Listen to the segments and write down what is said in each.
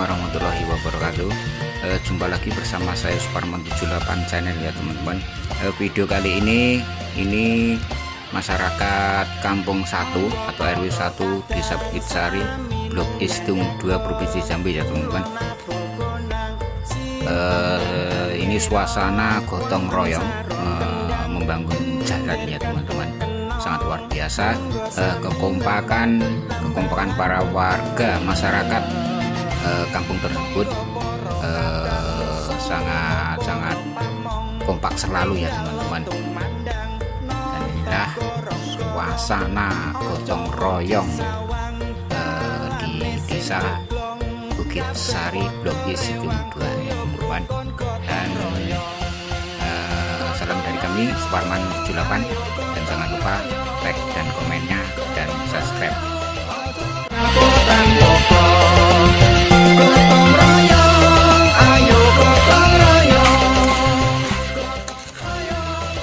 warahmatullahi wabarakatuh. Jumpa lagi bersama saya Suparman 78 channel ya teman-teman. Video kali ini masyarakat Kampung 1 atau RW 1 Desa Bukit Sari, Blok Istung 2 Provinsi Jambi ya teman-teman. Ini suasana gotong royong membangun jalan ya teman-teman. Sangat luar biasa, kekompakan para warga masyarakat kampung tersebut sangat kompak selalu ya teman-teman. Dan inilah suasana gotong royong di Desa Bukit Sari, Blok Istung 2 ya teman-teman. Dan salam dari kami Suparman 78, dan jangan lupa like dan komennya dan subscribe.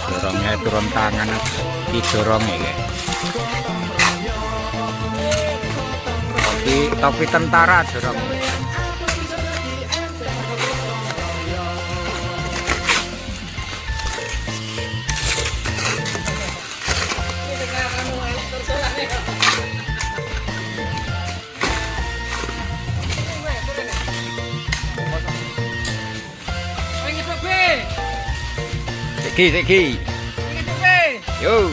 Dorongnya turun tangan didorongnya ya. Topi tentara dorong. Seki. Yo,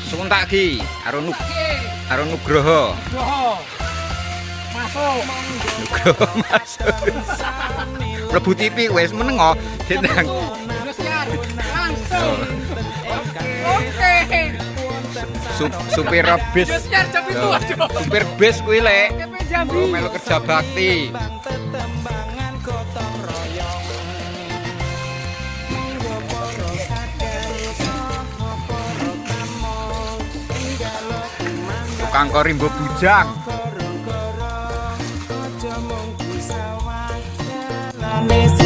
sebentar ki. Aron Nugroho. Nugroho masuk. Mlebu TV wis meneng dendang. Oke. Supir bis. Supir bis kuwi lek. Melu kerja bakti. Tukang korimbo bujang. Nesa